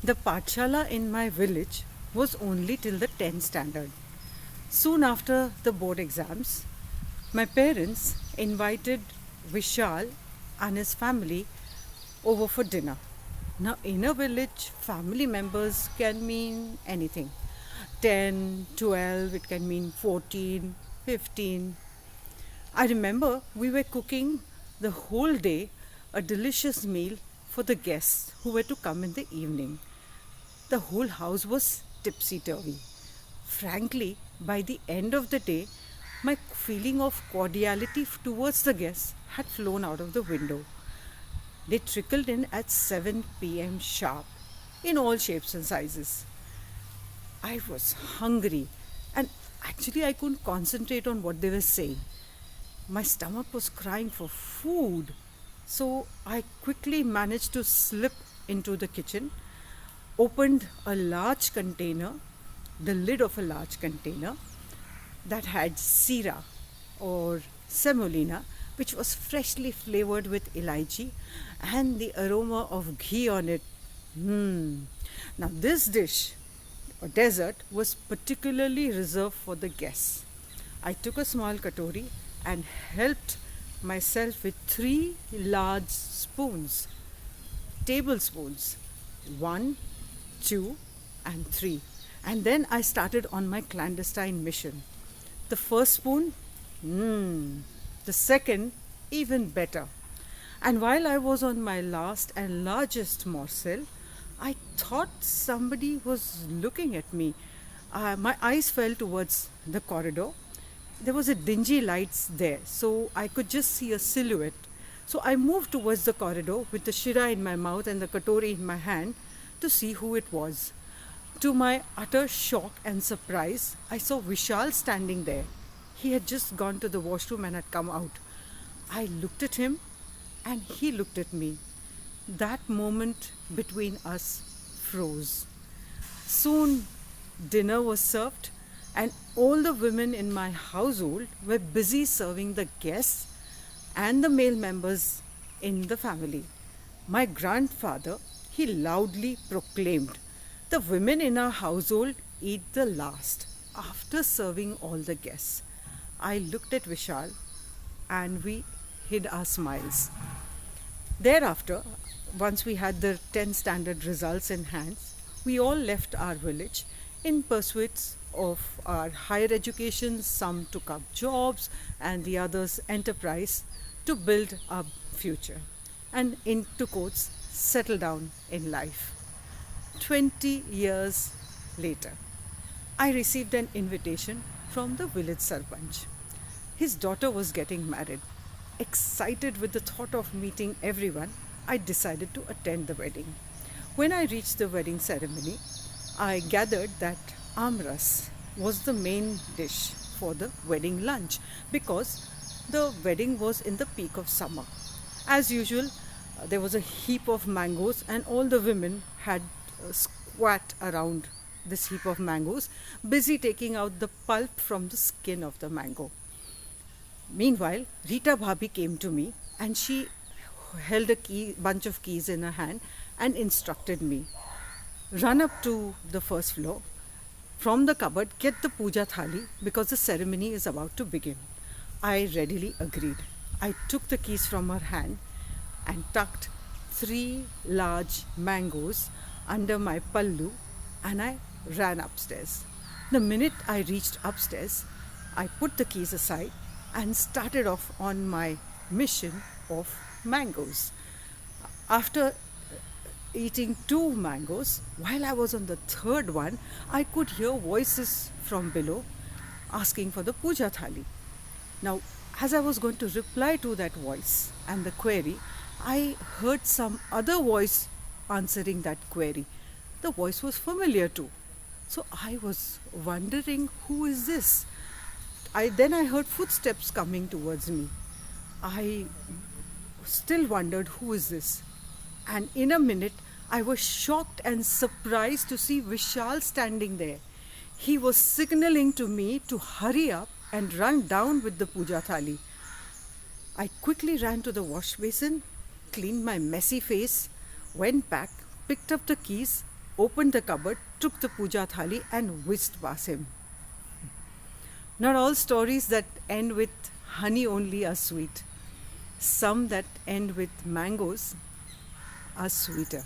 The Pathshala in my village was only till the 10th standard. Soon after the board exams, my parents invited Vishal and his family over for dinner. Now, in a village, family members can mean anything 10, 12, it can mean 14, 15. I remember we were cooking the whole day a delicious meal for the guests who were to come in the evening. The whole house was tipsy turvy. Frankly, by the end of the day, my feeling of cordiality towards the guests had flown out of the window. They trickled in at 7 p.m. sharp in all shapes and sizes. I was hungry and actually I couldn't concentrate on what they were saying. My stomach was crying for food. So I quickly managed to slip into the kitchen, opened a large container, the lid of a large container that had sira or semolina, which was freshly flavored with elaichi and the aroma of ghee on it. Now, this dish or dessert was particularly reserved for the guests. I took a small katori and helped myself with three large spoons, tablespoons, one, two, and three. And then I started on my clandestine mission. The first spoon, the second, even better. And while I was on my last and largest morsel, I thought somebody was looking at me. My eyes fell towards the corridor. There was a dingy lights there, so I could just see a silhouette. So I moved towards the corridor with the shira in my mouth and the katori in my hand to see who it was. To my utter shock and surprise, I saw Vishal standing there. He had just gone to the washroom and had come out. I looked at him and he looked at me. That moment between us froze. Soon dinner was served and all the women in my household were busy serving the guests and the male members in the family. My grandfather, he loudly proclaimed, "The women in our household eat the last after serving all the guests." I looked at Vishal and we hid our smiles. Thereafter, once we had the 10th standard results in hand, we all left our village in pursuit of our higher education. Some took up jobs and the others enterprise to build our future and, into quotes, settle down in life. 20 years later, I received an invitation from the village Sarpanch. His daughter was getting married. Excited with the thought of meeting everyone, I decided to attend the wedding. When I reached the wedding ceremony, I gathered that amras was the main dish for the wedding lunch because the wedding was in the peak of summer. As usual, there was a heap of mangoes, and all the women had squat around this heap of mangoes, busy taking out the pulp from the skin of the mango. Meanwhile, Rita Bhabhi came to me and she held a bunch of keys in her hand and instructed me, "Run up to the first floor, from the cupboard, get the puja thali because the ceremony is about to begin." I readily agreed. I took the keys from her hand and tucked three large mangoes under my pallu and I ran upstairs. The minute I reached upstairs, I put the keys aside and started off on my mission of mangoes. After eating two mangoes, while I was on the third one, I could hear voices from below asking for the puja thali. Now, as I was going to reply to that voice and the query, I heard some other voice answering that query. The voice was familiar too. So I was wondering, who is this? Then I heard footsteps coming towards me. I still wondered, who is this? And in a minute, I was shocked and surprised to see Vishal standing there. He was signaling to me to hurry up and run down with the puja thali. I quickly ran to the wash basin, cleaned my messy face, went back, picked up the keys, opened the cupboard, took the puja thali, and whisked past him. Not all stories that end with honey only are sweet. Some that end with mangoes are sweeter.